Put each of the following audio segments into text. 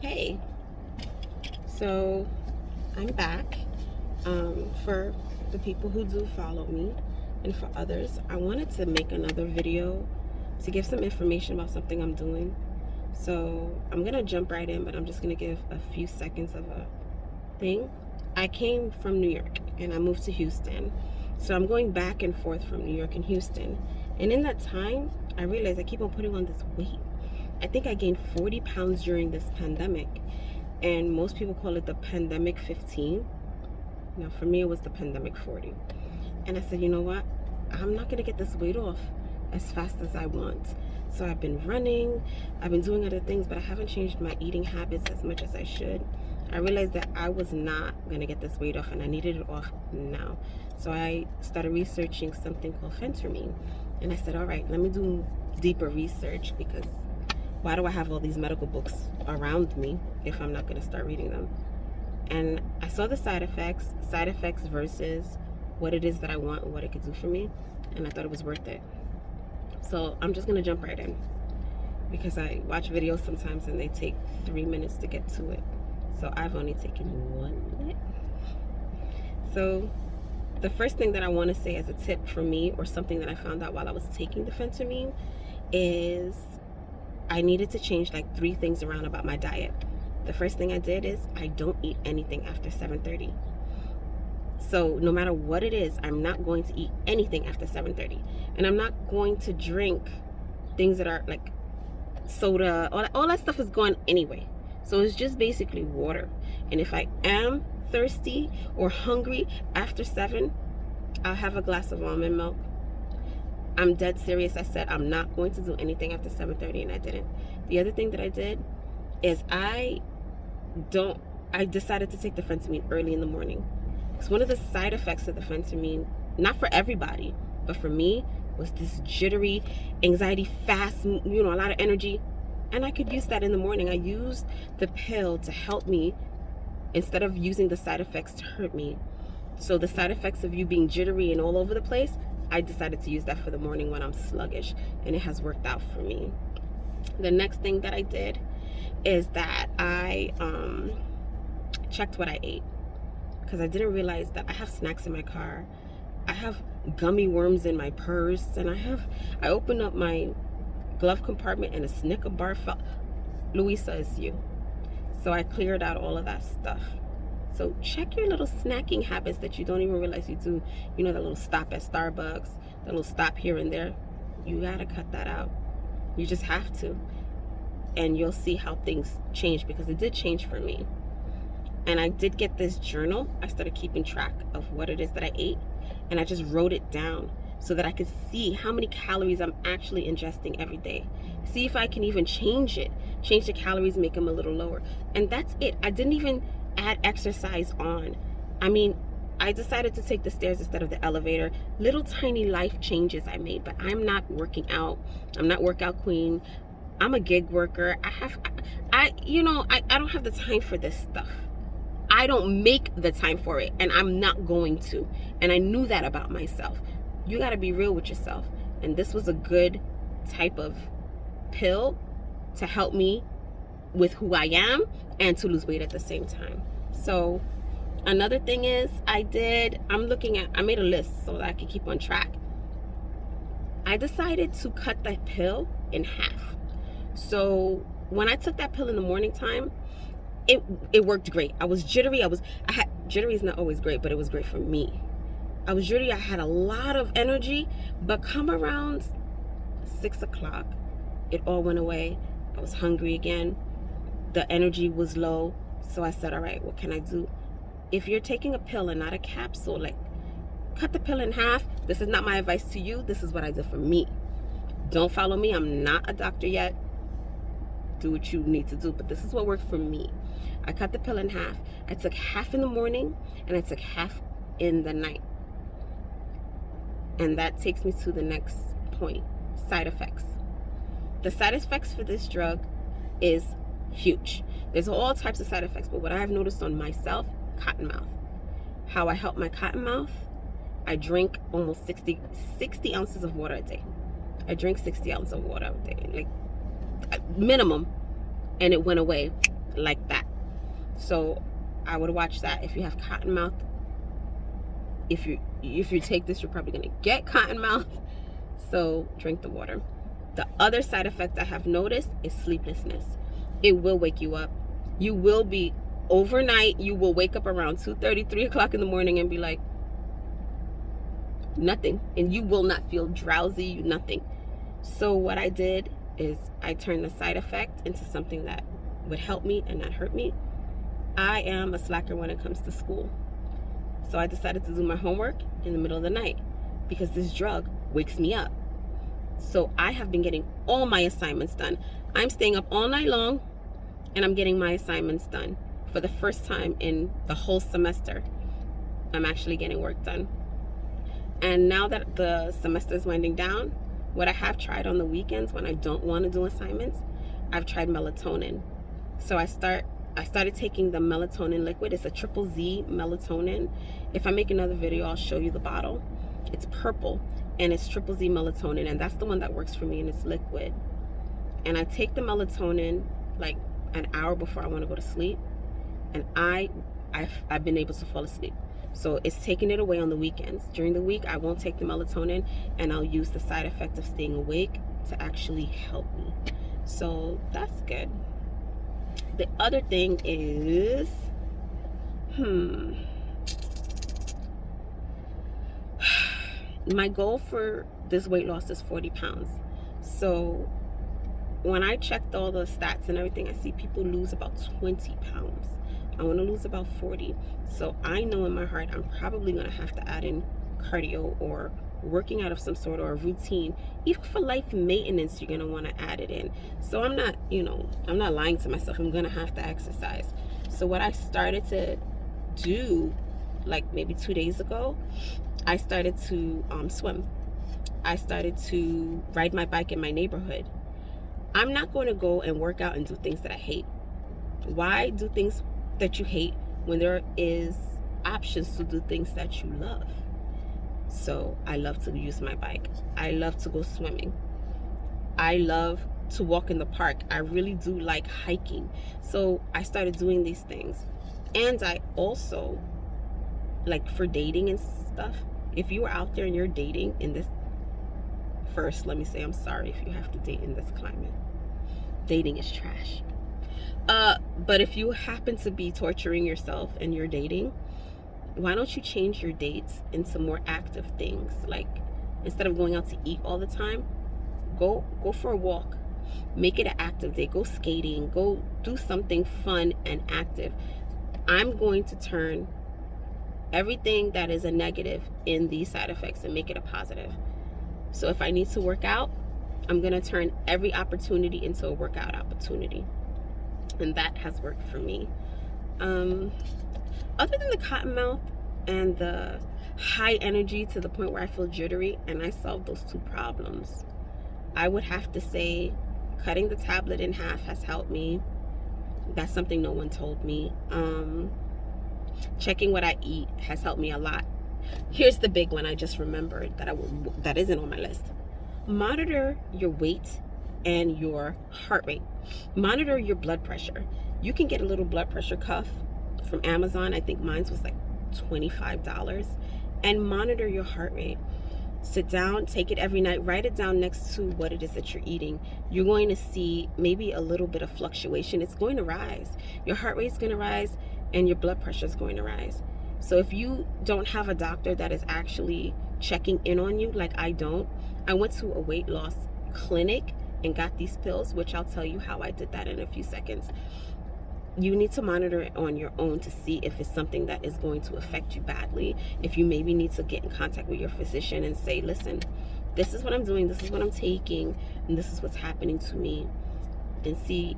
Hey, so I'm back. For the people who do follow me and for others, I wanted to make another video to give some information about something I'm doing. So I'm gonna jump right in, but I'm just gonna give a few seconds of a thing. I came from New York and I moved to Houston. So I'm going back and forth from New York and Houston. And in that time, I realized I keep on putting on this weight. I think I gained 40 pounds during this pandemic, and most people call it the pandemic 15. Now for me it was the pandemic 40. And I said, you know what, I'm not gonna get this weight off as fast as I want. So I've been running, I've been doing other things, but I haven't changed my eating habits as much as I should. I realized that I was not gonna get this weight off and I needed it off now. So I started researching something called phentermine, and I said, all right, let me do deeper research, because why do I have all these medical books around me if I'm not going to start reading them? And I saw the side effects versus what it is that I want and what it could do for me, and I thought it was worth it. So I'm just going to jump right in, because I watch videos sometimes and they take 3 minutes to get to it. So I've only taken 1 minute. So the first thing that I want to say as a tip for me, or something that I found out while I was taking the phentermine, is I needed to change like 3 things around about my diet. The first thing I did is I don't eat anything after 7:30. So no matter what it is, I'm not going to eat anything after 7:30. And I'm not going to drink things that are like soda. All that stuff is gone anyway. So it's just basically water. And if I am thirsty or hungry after 7, I'll have a glass of almond milk. I'm dead serious. I said I'm not going to do anything after 7:30, and I didn't. The other thing that I did is I decided to take the phentermine early in the morning. Because one of the side effects of the phentermine, not for everybody, but for me, was this jittery, anxiety, fast, a lot of energy. And I could use that in the morning. I used the pill to help me instead of using the side effects to hurt me. So the side effects of you being jittery and all over the place, I decided to use that for the morning when I'm sluggish, and it has worked out for me. The next thing that I did is that I checked what I ate, because I didn't realize that I have snacks in my car. I have gummy worms in my purse, and I opened up my glove compartment and a Snicker bar fell. Louisa, is you. So I cleared out all of that stuff. So check your little snacking habits that you don't even realize you do. You know, that little stop at Starbucks, that little stop here and there. You gotta cut that out. You just have to. And you'll see how things change, because it did change for me. And I did get this journal. I started keeping track of what it is that I ate, and I just wrote it down so that I could see how many calories I'm actually ingesting every day. See if I can even change the calories, make them a little lower. And that's it. I didn't even add exercise on. I mean, I decided to take the stairs instead of the elevator. Little tiny life changes I made, but I'm not working out. I'm not workout queen. I'm a gig worker. I don't have the time for this stuff. I don't make the time for it, and I'm not going to. And I knew that about myself. You got to be real with yourself. And this was a good type of pill to help me with who I am and to lose weight at the same time. So another thing is I made a list so that I could keep on track. I decided to cut that pill in half. So when I took that pill in the morning time, it worked great. I was jittery. Jittery is not always great, but it was great for me. I was jittery. I had a lot of energy, but come around 6 o'clock, it all went away. I was hungry again. The energy was low. So I said, all right, what can I do? If you're taking a pill and not a capsule, like, cut the pill in half. This is not my advice to you. This is what I did for me. Don't follow me. I'm not a doctor yet. Do what you need to do, but this is what worked for me. I cut the pill in half. I took half in the morning and I took half in the night. And that takes me to the next point: side effects. The side effects for this drug is huge. There's all types of side effects, but what I have noticed on myself: cotton mouth. How I help my cotton mouth: I drink almost 60 ounces of water a day. I drink 60 ounces of water a day, like minimum, and it went away like that. So I would watch that. If you have cotton mouth, if you take this, you're probably gonna get cotton mouth. So drink the water. The other side effect I have noticed is sleeplessness. It will wake you up. You will be overnight. You will wake up around 2:30, 3 o'clock in the morning and be like, nothing. And you will not feel drowsy, nothing. So what I did is I turned the side effect into something that would help me and not hurt me. I am a slacker when it comes to school. So I decided to do my homework in the middle of the night because this drug wakes me up. So I have been getting all my assignments done. I'm staying up all night long and I'm getting my assignments done. For the first time in the whole semester, I'm actually getting work done. And now that the semester is winding down, what I have tried on the weekends when I don't want to do assignments, I've tried melatonin. So I started taking the melatonin liquid. It's a triple Z melatonin. If I make another video, I'll show you the bottle. It's purple and it's triple Z melatonin, and that's the one that works for me, and it's liquid. And I take the melatonin like an hour before I want to go to sleep, and I've been able to fall asleep. So it's taking it away on the weekends. During the week, I won't take the melatonin, and I'll use the side effect of staying awake to actually help me. So that's good. The other thing is, my goal for this weight loss is 40 pounds. So when I checked all the stats and everything, I see people lose about 20 pounds. I want to lose about 40. So I know in my heart I'm probably going to have to add in cardio or working out of some sort, or a routine. Even for life maintenance, you're going to want to add it in. So I'm not lying to myself. I'm going to have to exercise. So what I started to do, like maybe 2 days ago, I started to swim. I started to ride my bike in my neighborhood. I'm not going to go and work out and do things that I hate. Why do things that you hate when there is options to do things that you love? So I love to use my bike. I love to go swimming. I love to walk in the park. I really do like hiking. So I started doing these things. And I also, like for dating and stuff, if you are out there and you're dating in this, first, let me say I'm sorry if you have to date in this climate. Dating is trash. But if you happen to be torturing yourself and you're dating, why don't you change your dates into more active things? Like, instead of going out to eat all the time, go for a walk. Make it an active day. Go skating. Go do something fun and active. I'm going to turn everything that is a negative in these side effects and make it a positive. So if I need to work out, I'm going to turn every opportunity into a workout opportunity. And that has worked for me. Other than the cotton mouth and the high energy to the point where I feel jittery, and I solved those two problems, I would have to say cutting the tablet in half has helped me. That's something no one told me. Checking what I eat has helped me a lot. Here's the big one I just remembered that isn't on my list. Monitor your weight and your heart rate. Monitor your blood pressure. You can get a little blood pressure cuff from Amazon. I think mine was like $25. And monitor your heart rate. Sit down, take it every night, write it down next to what it is that you're eating. You're going to see maybe a little bit of fluctuation. It's going to rise. Your heart rate is going to rise and your blood pressure is going to rise. So if you don't have a doctor that is actually checking in on you, like I don't, I went to a weight loss clinic and got these pills, which I'll tell you how I did that in a few seconds. You need to monitor it on your own to see if it's something that is going to affect you badly. If you maybe need to get in contact with your physician and say, listen, this is what I'm doing, this is what I'm taking, and this is what's happening to me, and see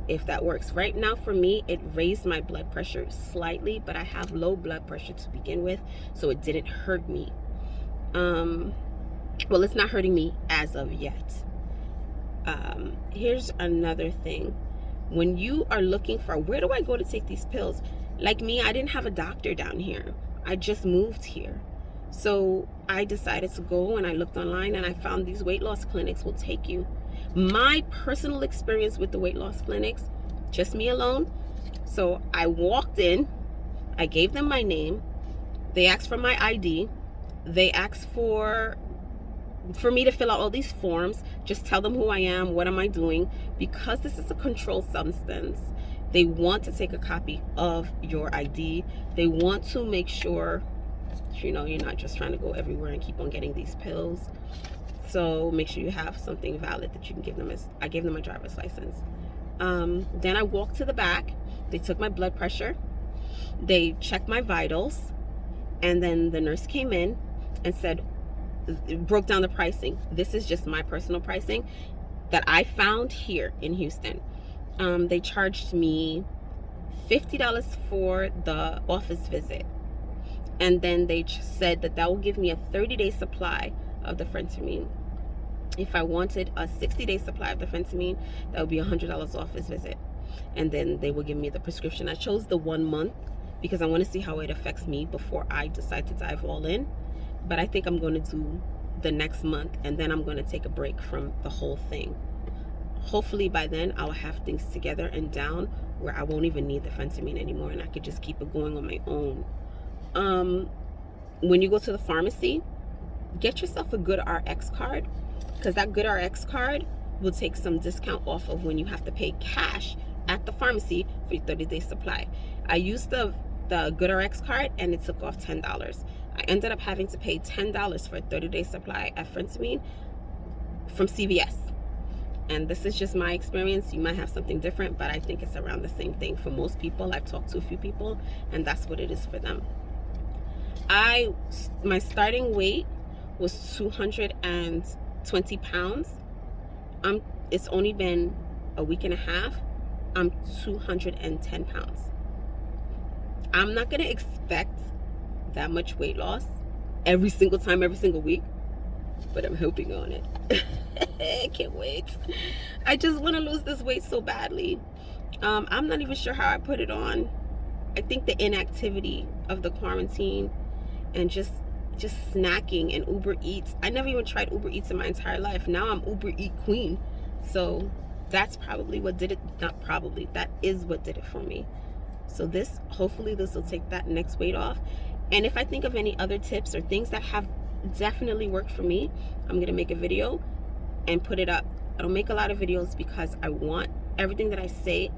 if that works. Right now for me, it raised my blood pressure slightly, but I have low blood pressure to begin with, so it didn't hurt me. Well, it's not hurting me as of yet. Here's another thing. When you are looking for, where do I go to take these pills? Like me, I didn't have a doctor down here. I just moved here. So I decided to go and I looked online and I found these weight loss clinics will take you. My personal experience with the weight loss clinics, just me alone, So I walked in, I gave them my name, they asked for my ID, they asked for me to fill out all these forms, just tell them who I am, what am I doing, because this is a controlled substance. They want to take a copy of your ID. They want to make sure, you know, you're not just trying to go everywhere and keep on getting these pills. So make sure you have something valid that you can give them. I gave them my driver's license. Then I walked to the back. They took my blood pressure. They checked my vitals. And then the nurse came in and said, broke down the pricing. This is just my personal pricing that I found here in Houston. They charged me $50 for the office visit. And then they said that will give me a 30-day supply of the phentermine. If I wanted a 60-day supply of the phentermine, that would be $100 office visit. And then they will give me the prescription. I chose the 1 month because I want to see how it affects me before I decide to dive all in. But I think I'm going to do the next month, and then I'm going to take a break from the whole thing. Hopefully by then I'll have things together and down where I won't even need the phentermine anymore, and I could just keep it going on my own. When you go to the pharmacy, get yourself a good RX card, because that good RX card will take some discount off of when you have to pay cash at the pharmacy for your 30-day supply. I used the good RX card and it took off $10. I ended up having to pay $10 for a 30-day supply of phentermine from CVS. And this is just my experience. You might have something different, but I think it's around the same thing for most people. I've talked to a few people, and that's what it is for them. My starting weight was 220 pounds. It's only been a week and a half. I'm 210 pounds. I'm not gonna expect that much weight loss every single time, every single week, but I'm hoping on it. I can't wait. I just want to lose this weight so badly. I'm not even sure how I put it on. I think the inactivity of the quarantine and just snacking and Uber Eats. I never even tried Uber Eats in my entire life. Now I'm Uber Eat queen. So that's probably what did it. Not probably, that is what did it for me. So hopefully this will take that next weight off. And if I think of any other tips or things that have definitely worked for me, I'm going to make a video and put it up. I don't make a lot of videos because I want everything that I say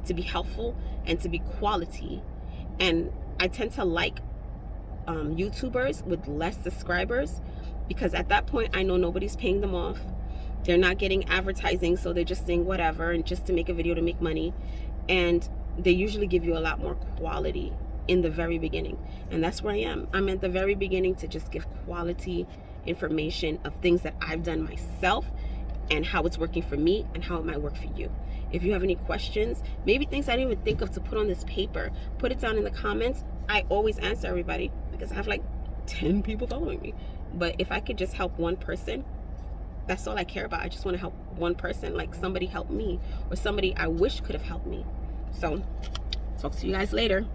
to be helpful and to be quality. And I tend to like YouTubers with less subscribers, because at that point I know nobody's paying them off. They're not getting advertising, so they're just saying whatever and just to make a video to make money. And they usually give you a lot more quality in the very beginning, and that's where I am. I'm at the very beginning to just give quality information of things that I've done myself and how it's working for me and how it might work for you. If you have any questions, maybe things I didn't even think of to put on this paper, put it down in the comments. I always answer everybody because I have like 10 people following me. But if I could just help one person, that's all I care about. I just want to help one person, like somebody helped me or somebody I wish could have helped me. So talk to you guys later.